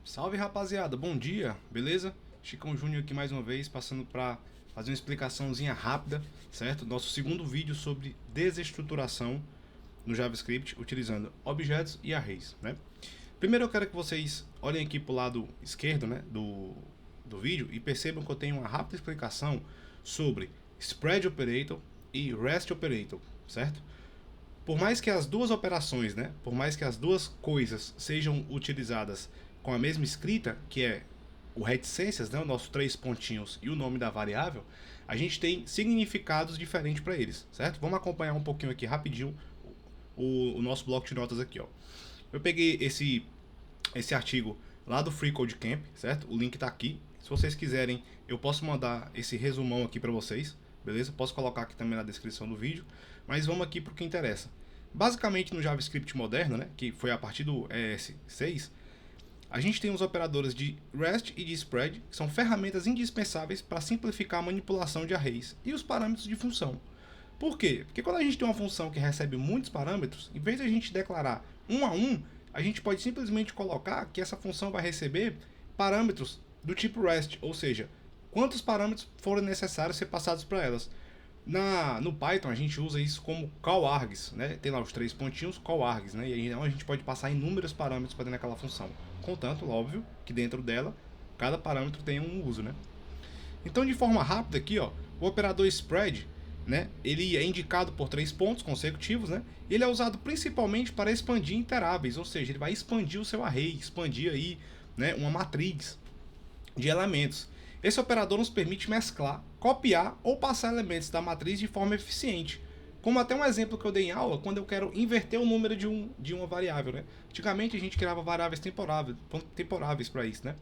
Salve rapaziada, bom dia, beleza? Chicão Júnior aqui mais uma vez, passando para fazer uma explicaçãozinha rápida, certo? Nosso segundo vídeo sobre desestruturação no JavaScript utilizando objetos e arrays, né? Primeiro eu quero que vocês olhem aqui para o lado esquerdo, né, do vídeo e percebam que eu tenho uma rápida explicação sobre Spread Operator e REST Operator, certo? Por mais que as duas operações, né, por mais que as duas coisas sejam utilizadas com a mesma escrita, que é o reticências, né, o nosso três pontinhos e o nome da variável, a gente tem significados diferentes para eles, certo? Vamos acompanhar um pouquinho aqui rapidinho o nosso bloco de notas aqui, ó. Eu peguei esse artigo lá do Free Code Camp, certo? O link está aqui. Se vocês quiserem, eu posso mandar esse resumão aqui para vocês, beleza? Posso colocar aqui também na descrição do vídeo, mas vamos aqui para o que interessa. Basicamente no JavaScript moderno, né, que foi a partir do ES6, a gente tem os operadores de REST e de Spread, que são ferramentas indispensáveis para simplificar a manipulação de arrays e os parâmetros de função. Por quê? Porque quando a gente tem uma função que recebe muitos parâmetros, em vez de a gente declarar um a um, a gente pode simplesmente colocar que essa função vai receber parâmetros do tipo REST, ou seja, quantos parâmetros forem necessários ser passados para elas. No Python a gente usa isso como callargs, né? Tem lá os três pontinhos, callargs, né? E aí a gente pode passar inúmeros parâmetros para dentro daquela função. Contanto, óbvio, que dentro dela, cada parâmetro tem um uso, né? Então, de forma rápida aqui, ó, o operador spread, né? Ele é indicado por 3 pontos consecutivos, né? Ele é usado principalmente para expandir interáveis, ou seja, ele vai expandir o seu array, expandir aí, né, uma matriz de elementos. Esse operador nos permite mesclar, copiar ou passar elementos da matriz de forma eficiente. Como até um exemplo que eu dei em aula, quando eu quero inverter o número de uma variável, né? Antigamente a gente criava variáveis temporáveis para isso, né?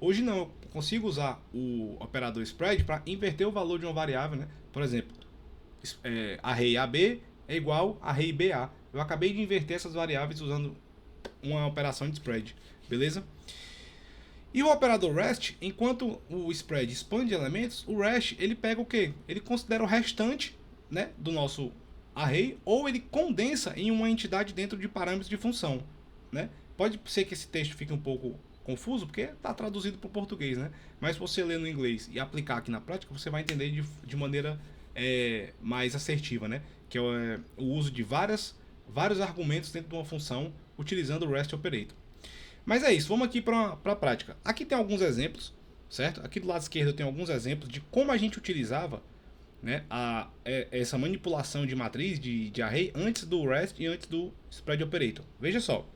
Hoje não, eu consigo usar o operador spread para inverter o valor de uma variável, né? Por exemplo, array AB é igual a array BA. Eu acabei de inverter essas variáveis usando uma operação de spread, beleza? E o operador REST, enquanto o spread expande elementos, o REST ele pega o quê? Ele considera o restante, né, do nosso array, ou ele condensa em uma entidade dentro de parâmetros de função, né? Pode ser que esse texto fique um pouco confuso, porque está traduzido para o português, né? Mas se você ler no inglês e aplicar aqui na prática, você vai entender de maneira mais assertiva, né? Que é o uso de vários argumentos dentro de uma função utilizando o REST Operator. Mas é isso, vamos aqui para a prática. Aqui tem alguns exemplos, certo? Aqui do lado esquerdo eu tenho alguns exemplos de como a gente utilizava, né, essa manipulação de matriz, de array, antes do REST e antes do Spread Operator. Veja só.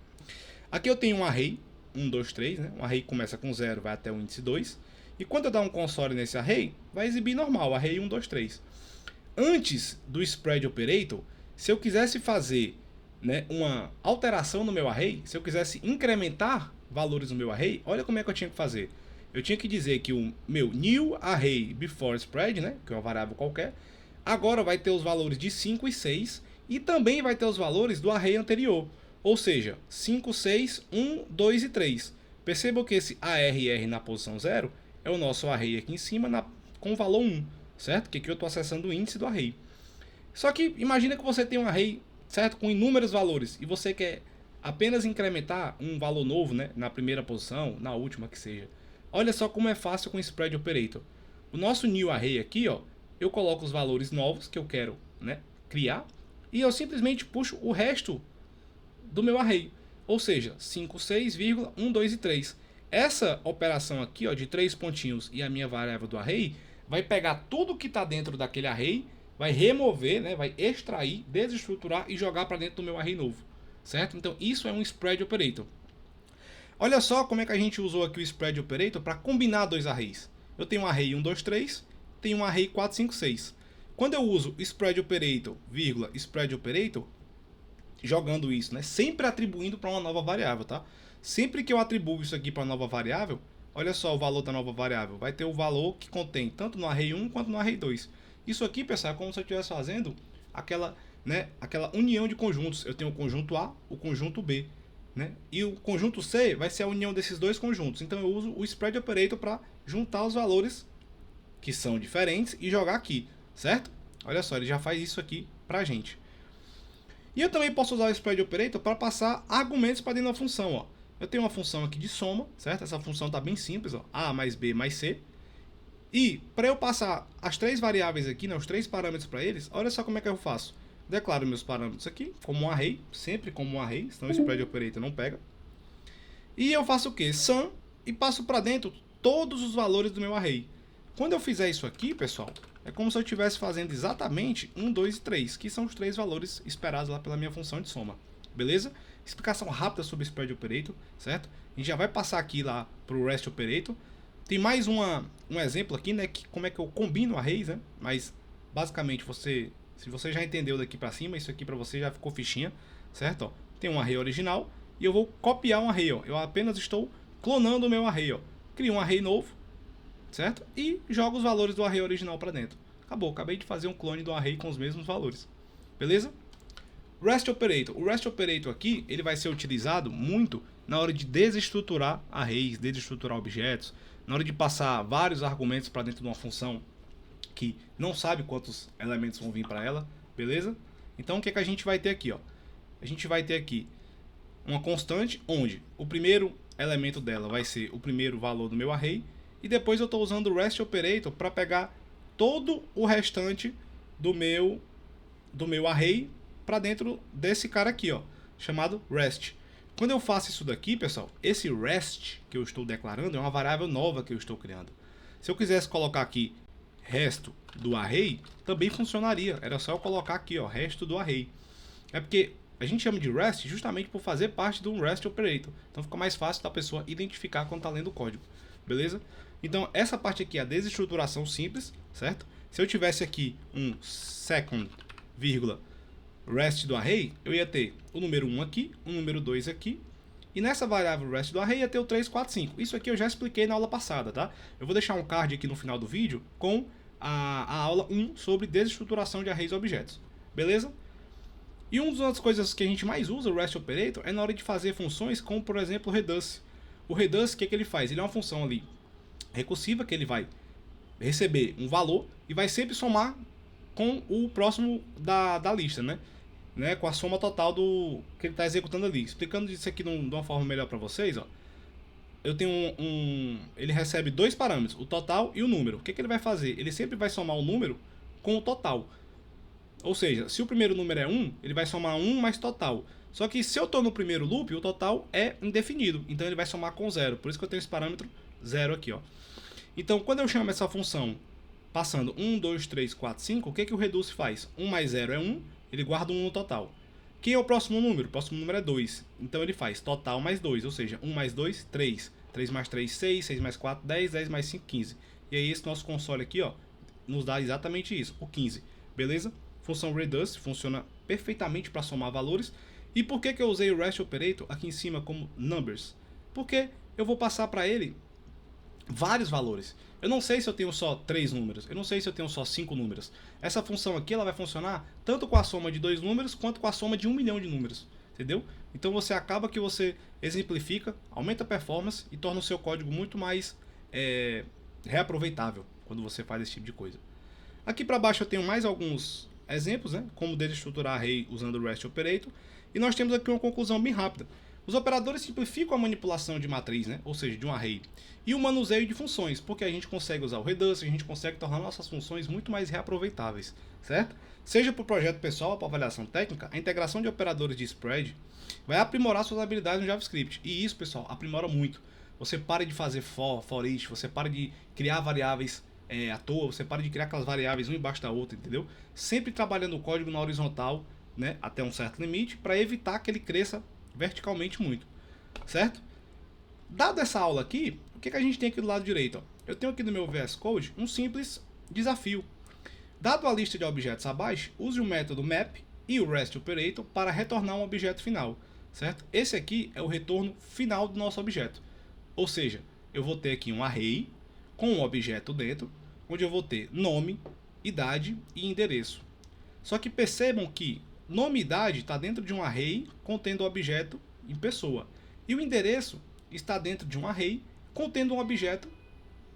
Aqui eu tenho um array, 1, 2, 3, né? Um array que começa com 0, vai até o índice 2. E quando eu dar um console nesse array, vai exibir normal, array 1, 2, 3. Antes do Spread Operator, se eu quisesse fazer, né, uma alteração no meu array, se eu quisesse incrementar valores no meu array, olha como é que eu tinha que fazer. Eu tinha que dizer que o meu new array before spread, né, que é uma variável qualquer, agora vai ter os valores de 5 e 6 e também vai ter os valores do array anterior. Ou seja, 5, 6, 1, 2 e 3. Percebam que esse ARR na posição 0 é o nosso array aqui em cima com o valor 1, certo? Que aqui eu estou acessando o índice do array. Só que imagina que você tem um array, certo, com inúmeros valores e você quer apenas incrementar um valor novo, né, na primeira posição, na última que seja. Olha só como é fácil com o Spread Operator. O nosso new array aqui, ó, eu coloco os valores novos que eu quero, né, criar e eu simplesmente puxo o resto do meu array. Ou seja, 5, 6, 1, 2 e 3. Essa operação aqui, ó, de 3 pontinhos e a minha variável do array vai pegar tudo que está dentro daquele array, vai remover, né, vai extrair, desestruturar e jogar para dentro do meu array novo, certo? Então isso é um Spread Operator. Olha só como é que a gente usou aqui o Spread Operator para combinar dois arrays. Eu tenho um array 1, 2, 3, tenho um array 4, 5, 6. Quando eu uso Spread Operator, Spread Operator, jogando isso, né, sempre atribuindo para uma nova variável, tá? Sempre que eu atribuo isso aqui para uma nova variável, olha só o valor da nova variável, vai ter o valor que contém tanto no array 1 quanto no array 2. Isso aqui, pessoal, é como se eu estivesse fazendo aquela união de conjuntos. Eu tenho o conjunto A, o conjunto B, né? E o conjunto C vai ser a união desses dois conjuntos. Então eu uso o Spread Operator para juntar os valores que são diferentes e jogar aqui, certo? Olha só, ele já faz isso aqui para a gente. E eu também posso usar o Spread Operator para passar argumentos para dentro da função, ó. eu tenho uma função aqui de soma, certo? Essa função está bem simples, ó, A mais B mais C. E para eu passar as três variáveis aqui, né, os três parâmetros para eles, olha só como é que eu faço. Declaro meus parâmetros aqui como um array, sempre como um array, senão o spread operator não pega. E eu faço o quê? Sum e passo para dentro todos os valores do meu array. Quando eu fizer isso aqui, pessoal, é como se eu estivesse fazendo exatamente 1, 2 e 3, que são os três valores esperados lá pela minha função de soma. Beleza? Explicação rápida sobre o spread operator, certo? A gente já vai passar aqui lá para o REST operator. Tem mais um exemplo aqui, né, que como é que eu combino arrays, né? Mas basicamente se você já entendeu daqui para cima, isso aqui para você já ficou fichinha, certo? Ó, tem um array original e eu vou copiar um array, ó. Eu apenas estou clonando o meu array, ó. Crio um array novo, certo? E jogo os valores do array original para dentro. Acabou, acabei de fazer um clone do array com os mesmos valores. Beleza? REST Operator. O REST Operator aqui, ele vai ser utilizado muito na hora de desestruturar arrays, desestruturar objetos, na hora de passar vários argumentos para dentro de uma função que não sabe quantos elementos vão vir para ela, beleza? Então o que é que a gente vai ter aqui, ó? A gente vai ter aqui uma constante onde o primeiro elemento dela vai ser o primeiro valor do meu array e depois eu estou usando o REST Operator para pegar todo o restante do meu array para dentro desse cara aqui, ó, chamado REST. Quando eu faço isso daqui, pessoal, esse REST que eu estou declarando é uma variável nova que eu estou criando. Se eu quisesse colocar aqui resto do array, também funcionaria. Era só eu colocar aqui, ó, resto do array. É porque a gente chama de REST justamente por fazer parte do REST Operator. Então fica mais fácil da pessoa identificar quando está lendo o código. Beleza? Então essa parte aqui é a desestruturação simples, certo? Se eu tivesse aqui um second, vírgula, REST do array, eu ia ter o número 1 aqui, o número 2 aqui, e nessa variável REST do array ia ter o 3, 4, 5. Isso aqui eu já expliquei na aula passada, tá? Eu vou deixar um card aqui no final do vídeo com a aula 1 sobre desestruturação de arrays e objetos. Beleza? E uma das coisas que a gente mais usa o REST Operator é na hora de fazer funções como, por exemplo, o Redux. O Redux, o que ele faz? Ele é uma função ali recursiva que ele vai receber um valor e vai sempre somar com o próximo da lista, né? Com a soma total do que ele está executando ali. Explicando isso aqui de uma forma melhor para vocês, ó. Eu tenho ele recebe dois parâmetros, o total e o número. O que ele vai fazer? Ele sempre vai somar o número com o total. Ou seja, se o primeiro número é 1, ele vai somar 1 mais total. Só que se eu estou no primeiro loop, o total é indefinido. Então ele vai somar com 0. Por isso que eu tenho esse parâmetro 0 aqui, ó. Então quando eu chamo essa função passando 1, 2, 3, 4, 5, o que o Reduce faz? 1 mais 0 é 1, ele guarda 1 no total. Quem é o próximo número? O próximo número é 2. Então ele faz total mais 2, ou seja, 1 mais 2, 3. 3 mais 3, 6. 6 mais 4, 10. 10 mais 5, 15. E aí esse nosso console aqui, ó, nos dá exatamente isso, o 15. Beleza? Função Reduce funciona perfeitamente para somar valores. E por que eu usei o REST Operator aqui em cima como Numbers? Porque eu vou passar para ele vários valores. Eu não sei se eu tenho só 3 números, eu não sei se eu tenho só 5 números. Essa função aqui ela vai funcionar tanto com a soma de 2 números quanto com a soma de 1 milhão de números, entendeu? Então você acaba que você exemplifica, aumenta a performance e torna o seu código muito mais reaproveitável quando você faz esse tipo de coisa. Aqui para baixo eu tenho mais alguns exemplos, né, como desestruturar array usando o REST Operator, e nós temos aqui uma conclusão bem rápida. Os operadores simplificam a manipulação de matriz, né? Ou seja, de um array, e o manuseio de funções, porque a gente consegue usar o Redux, a gente consegue tornar nossas funções muito mais reaproveitáveis, certo? Seja para o projeto pessoal ou para avaliação técnica, a integração de operadores de spread vai aprimorar suas habilidades no JavaScript, e isso, pessoal, aprimora muito. Você para de fazer for each, você para de criar variáveis à toa, você para de criar aquelas variáveis uma embaixo da outra, entendeu? Sempre trabalhando o código na horizontal, né, até um certo limite, para evitar que ele cresça verticalmente muito, certo? Dado essa aula aqui, o que a gente tem aqui do lado direito? Ó? Eu tenho aqui no meu VS Code um simples desafio. Dado a lista de objetos abaixo, use o método map e o REST Operator para retornar um objeto final, certo? Esse aqui é o retorno final do nosso objeto. Ou seja, eu vou ter aqui um array com um objeto dentro, onde eu vou ter nome, idade e endereço. Só que percebam que nome e idade está dentro de um array contendo o objeto em pessoa. E o endereço está dentro de um array contendo um objeto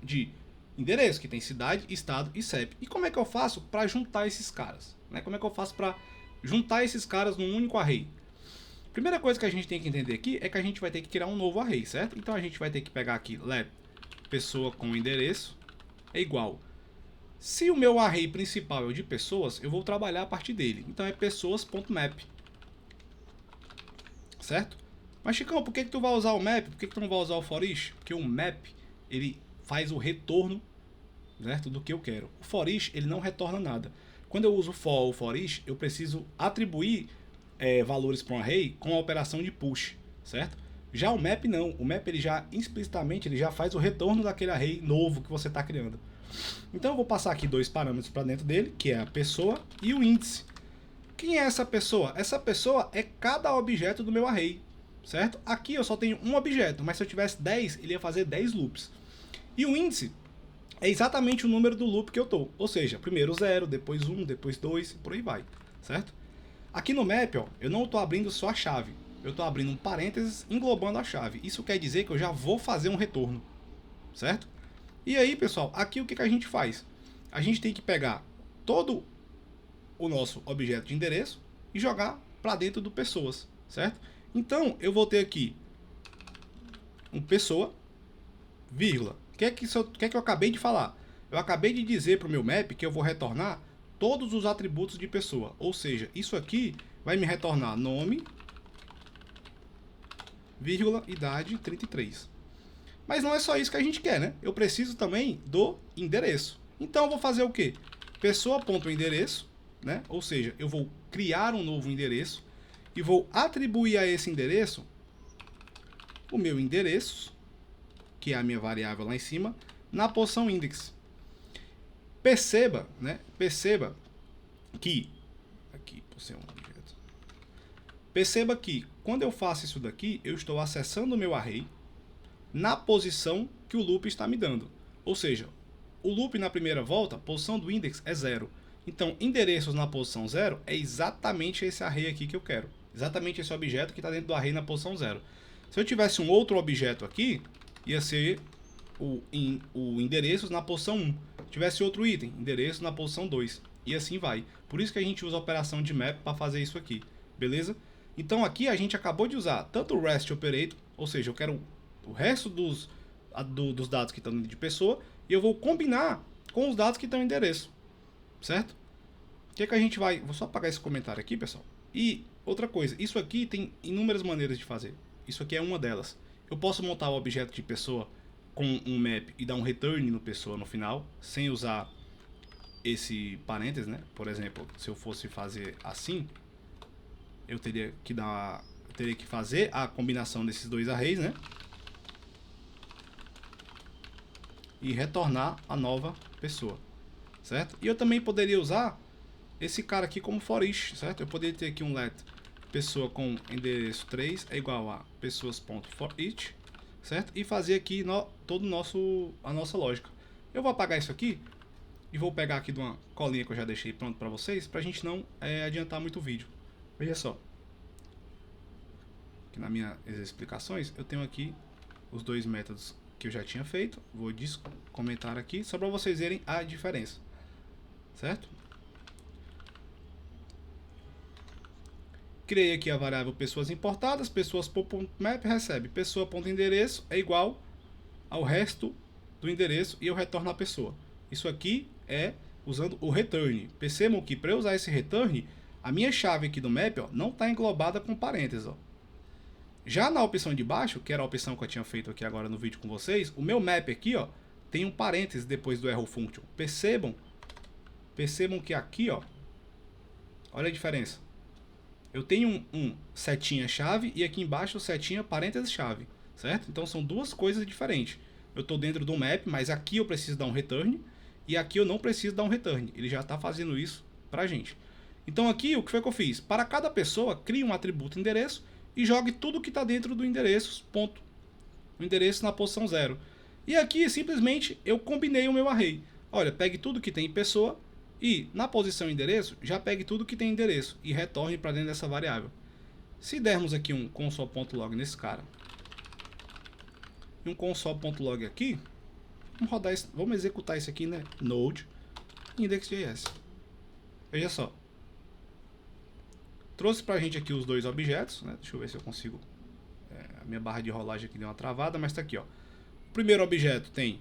de endereço, que tem cidade, estado e CEP. E como é que eu faço para juntar esses caras? Como é que eu faço para juntar esses caras num único array? Primeira coisa que a gente tem que entender aqui é que a gente vai ter que criar um novo array, certo? Então a gente vai ter que pegar aqui let pessoa com endereço é igual. Se o meu array principal é o de pessoas, eu vou trabalhar a partir dele. Então é pessoas.map. Certo? Mas Chicão, por que tu vai usar o map? Por que tu não vai usar o for each? Porque o map, ele faz o retorno, certo, do que eu quero. O for each, ele não retorna nada. Quando eu uso for ou for each, eu preciso atribuir valores para um array com a operação de push, certo? Já o map não. O map, ele já explicitamente, ele já faz o retorno daquele array novo que você está criando. Então eu vou passar aqui dois parâmetros para dentro dele, que é a pessoa e o índice. Quem é essa pessoa? Essa pessoa é cada objeto do meu array, certo? Aqui eu só tenho um objeto, mas se eu tivesse 10, ele ia fazer 10 loops. E o índice é exatamente o número do loop que eu tô. Ou seja, primeiro 0, depois 1, depois 2, por aí vai, certo? Aqui no map, ó, eu não estou abrindo só a chave. Eu estou abrindo um parênteses englobando a chave. Isso quer dizer que eu já vou fazer um retorno, certo? E aí, pessoal, aqui o que a gente faz? A gente tem que pegar todo o nosso objeto de endereço e jogar para dentro do pessoas, certo? Então, eu vou ter aqui um pessoa, vírgula. O que é que eu acabei de falar? Eu acabei de dizer para o meu map que eu vou retornar todos os atributos de pessoa. Ou seja, isso aqui vai me retornar nome, vírgula, idade 33. Mas não é só isso que a gente quer, né? Eu preciso também do endereço. Então eu vou fazer o quê? Pessoa.endereço, né? Ou seja, eu vou criar um novo endereço e vou atribuir a esse endereço o meu endereço, que é a minha variável lá em cima, na posição index. Perceba, né? Perceba que aqui, perceba que quando eu faço isso daqui, eu estou acessando o meu array na posição que o loop está me dando. Ou seja, o loop na primeira volta, a posição do index é 0. Então, endereços na posição 0 é exatamente esse array aqui que eu quero. Exatamente esse objeto que está dentro do array na posição 0. Se eu tivesse um outro objeto aqui, ia ser o endereços na posição 1. Se tivesse outro item, endereço na posição 2. E assim vai. Por isso que a gente usa a operação de map para fazer isso aqui. Beleza? Então aqui a gente acabou de usar tanto o REST operator, ou seja, eu quero o resto dos dados que estão de pessoa, e eu vou combinar com os dados que estão em endereço, certo? O que é que a gente vai... Vou só apagar esse comentário aqui, pessoal. E outra coisa, isso aqui tem inúmeras maneiras de fazer. Isso aqui é uma delas. Eu posso montar o objeto de pessoa com um map e dar um return no pessoa no final, sem usar esse parênteses, né? Por exemplo, se eu fosse fazer assim, eu teria que fazer a combinação desses dois arrays, né? E retornar a nova pessoa, certo? E eu também poderia usar esse cara aqui como for each, certo? Eu poderia ter aqui um let pessoa com endereço 3 é igual a pessoas.forEach, certo? E fazer aqui todo a nossa lógica. Eu vou apagar isso aqui e vou pegar aqui de uma colinha que eu já deixei pronto para vocês, para a gente não adiantar muito o vídeo. Veja só. Aqui nas minhas explicações eu tenho aqui os dois métodos que eu já tinha feito. Vou comentar aqui só para vocês verem a diferença, certo? Criei aqui a variável pessoas importadas, pessoas.map recebe pessoa.endereço é igual ao resto do endereço e eu retorno a pessoa. Isso aqui é usando o return. Percebam que para eu usar esse return, a minha chave aqui do map, ó, não está englobada com parênteses, ó. Já na opção de baixo, que era a opção que eu tinha feito aqui agora no vídeo com vocês, o meu map aqui, ó, tem um parênteses depois do arrow function. Percebam que aqui, ó, olha a diferença. Eu tenho um setinha chave e aqui embaixo setinha parênteses chave, certo? Então são duas coisas diferentes. Eu estou dentro do map, mas aqui eu preciso dar um return e aqui eu não preciso dar um return. Ele já está fazendo isso pra gente. Então aqui o que foi que eu fiz? Para cada pessoa, crie um atributo endereço e jogue tudo que está dentro do endereço, ponto. O endereço na posição 0. E aqui simplesmente eu combinei o meu array. Olha, pegue tudo que tem em pessoa e na posição endereço, já pegue tudo que tem endereço e retorne para dentro dessa variável. Se dermos aqui um console.log nesse cara e um console.log aqui, vamos rodar isso, vamos executar isso aqui, né? Node index.js. Veja só. trouxe pra gente aqui os dois objetos, né? Deixa eu ver se eu consigo... a minha barra de rolagem aqui deu uma travada, mas tá aqui, ó. O primeiro objeto tem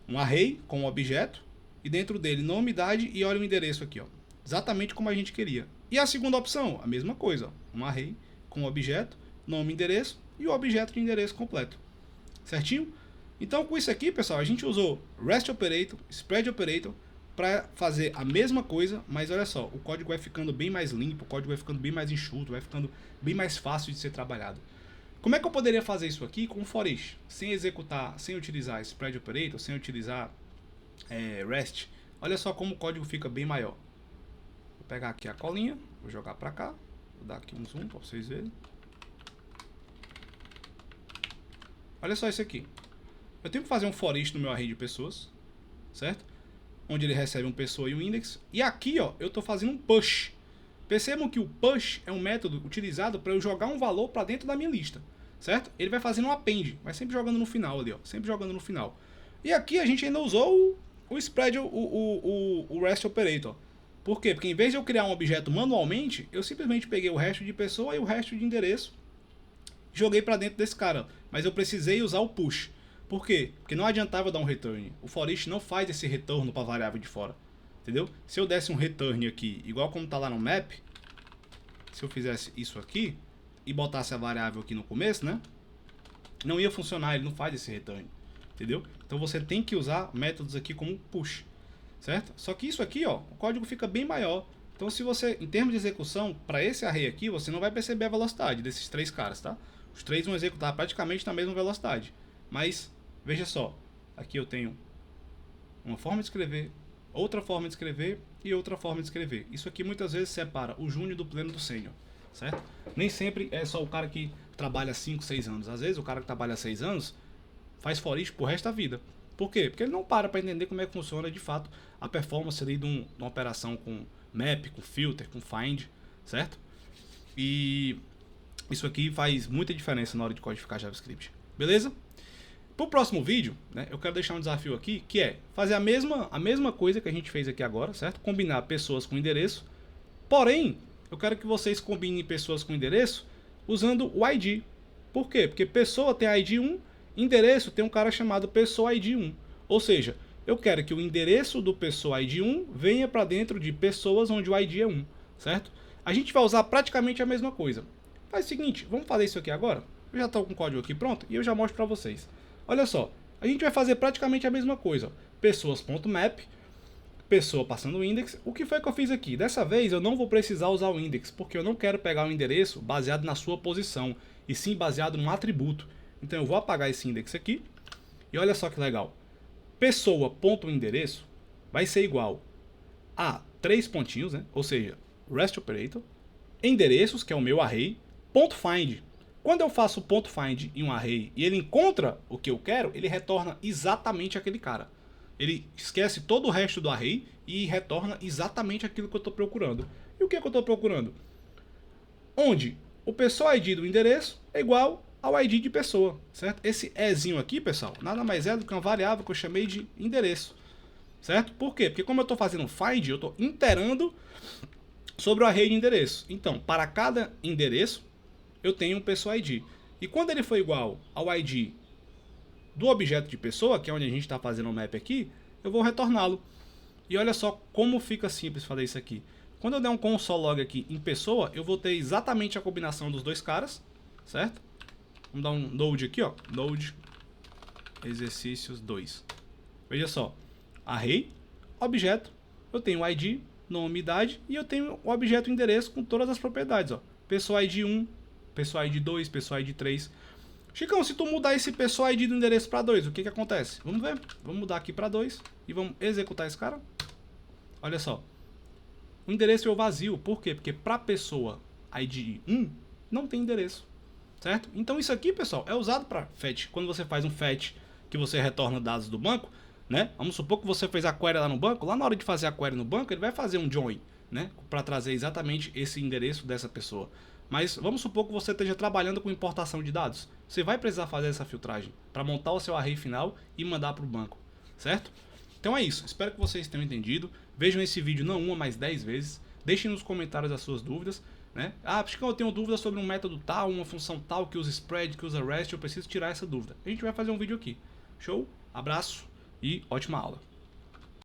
um array com um objeto, e dentro dele nome, idade e olha o endereço aqui, ó. Exatamente como a gente queria. E a segunda opção, a mesma coisa, ó. Um array com um objeto, nome, endereço e o objeto de endereço completo. Certinho? Então com isso aqui, pessoal, a gente usou REST Operator, Spread Operator, para fazer a mesma coisa, mas olha só, o código vai ficando bem mais limpo, o código vai ficando bem mais enxuto, vai ficando bem mais fácil de ser trabalhado. Como é que eu poderia fazer isso aqui com o for each? Sem executar, sem utilizar Spread Operator, sem utilizar REST. Olha só como o código fica bem maior. Vou pegar aqui a colinha, vou jogar para cá, vou dar aqui um zoom para vocês verem. Olha só isso aqui. Eu tenho que fazer um for each no meu array de pessoas, certo? Onde ele recebe um pessoa e um index. E aqui, ó, eu estou fazendo um push. Percebam que o push é um método utilizado para eu jogar um valor para dentro da minha lista, certo? Ele vai fazendo um append, vai sempre jogando no final ali, ó, sempre jogando no final. E aqui a gente ainda usou o spread, o REST operator. Por quê? Porque em vez de eu criar um objeto manualmente, eu simplesmente peguei o resto de pessoa e o resto de endereço e joguei para dentro desse cara. Mas eu precisei usar o push. Por quê? Porque não adiantava dar um return. O for each não faz esse retorno para a variável de fora. Entendeu? Se eu desse um return aqui, igual como está lá no map, se eu fizesse isso aqui e botasse a variável aqui no começo, né? Não ia funcionar, ele não faz esse return. Entendeu? Então você tem que usar métodos aqui como push, certo? Só que isso aqui, ó, o código fica bem maior. Então se você, em termos de execução, para esse array aqui, você não vai perceber a velocidade desses três caras, tá? Os três vão executar praticamente na mesma velocidade. Mas, veja só, aqui eu tenho uma forma de escrever, outra forma de escrever e outra forma de escrever. Isso aqui muitas vezes separa o júnior do pleno do sênior, certo? Nem sempre é só o cara que trabalha 5, 6 anos. Às vezes o cara que trabalha 6 anos faz for each pro resto da vida. Por quê? Porque ele não para entender como é que funciona de fato a performance ali de uma operação com map, com filter, com find, certo? E isso aqui faz muita diferença na hora de codificar JavaScript. Beleza? Para o próximo vídeo, né, eu quero deixar um desafio aqui, que é fazer a mesma coisa que a gente fez aqui agora, certo? Combinar pessoas com endereço. Porém, eu quero que vocês combinem pessoas com endereço usando o ID. Por quê? Porque pessoa tem ID 1, endereço tem um cara chamado pessoa ID 1. Ou seja, eu quero que o endereço do pessoa ID 1 venha para dentro de pessoas onde o ID é 1, certo? A gente vai usar praticamente a mesma coisa. Faz o seguinte, vamos fazer isso aqui agora? Eu já estou com o código aqui pronto e eu já mostro para vocês. Olha só, a gente vai fazer praticamente a mesma coisa. Pessoas.map, pessoa passando o index. O que foi que eu fiz aqui? Dessa vez eu não vou precisar usar o index, porque eu não quero pegar o endereço baseado na sua posição, e sim baseado num atributo. Então eu vou apagar esse index aqui, e olha só que legal. Pessoa.endereço vai ser igual a 3 pontinhos, né? Ou seja, REST operator, endereços, que é o meu array, ponto .find. Quando eu faço ponto .find em um array e ele encontra o que eu quero, ele retorna exatamente aquele cara. Ele esquece todo o resto do array e retorna exatamente aquilo que eu estou procurando. E o que eu estou procurando? Onde o pessoa ID do endereço é igual ao ID de pessoa, certo? Esse ezinho aqui, pessoal, nada mais é do que uma variável que eu chamei de endereço, certo? Por quê? Porque como eu estou fazendo find, eu estou iterando sobre o array de endereço. Então, para cada endereço, eu tenho um pessoa ID. E quando ele for igual ao ID do objeto de pessoa, que é onde a gente está fazendo o map aqui, eu vou retorná-lo. E olha só como fica simples fazer isso aqui. Quando eu der um console.log aqui em pessoa, eu vou ter exatamente a combinação dos dois caras, certo? Vamos dar um node aqui, ó, node exercícios 2. Veja só, array, objeto, eu tenho ID, nome, idade, e eu tenho o objeto endereço com todas as propriedades, ó. Pessoa ID 1, pessoa ID 2, pessoa ID 3. Chicão, se tu mudar esse pessoa ID do endereço para 2, o que acontece? Vamos ver. Vamos mudar aqui para 2 e vamos executar esse cara. Olha só. O endereço é vazio. Por quê? Porque para pessoa ID 1 não tem endereço. Certo? Então isso aqui, pessoal, é usado para fetch. Quando você faz um fetch que você retorna dados do banco, né? Vamos supor que você fez a query lá no banco. Lá na hora de fazer a query no banco, ele vai fazer um join, né? Para trazer exatamente esse endereço dessa pessoa. Mas vamos supor que você esteja trabalhando com importação de dados. Você vai precisar fazer essa filtragem para montar o seu array final e mandar para o banco, certo? Então é isso. Espero que vocês tenham entendido. Vejam esse vídeo não uma, mas 10 vezes. Deixem nos comentários as suas dúvidas. né? Ah, Chicão, eu tenho dúvida sobre um método tal, uma função tal, que usa spread, que usa rest, eu preciso tirar essa dúvida. A gente vai fazer um vídeo aqui. Show? Abraço e ótima aula.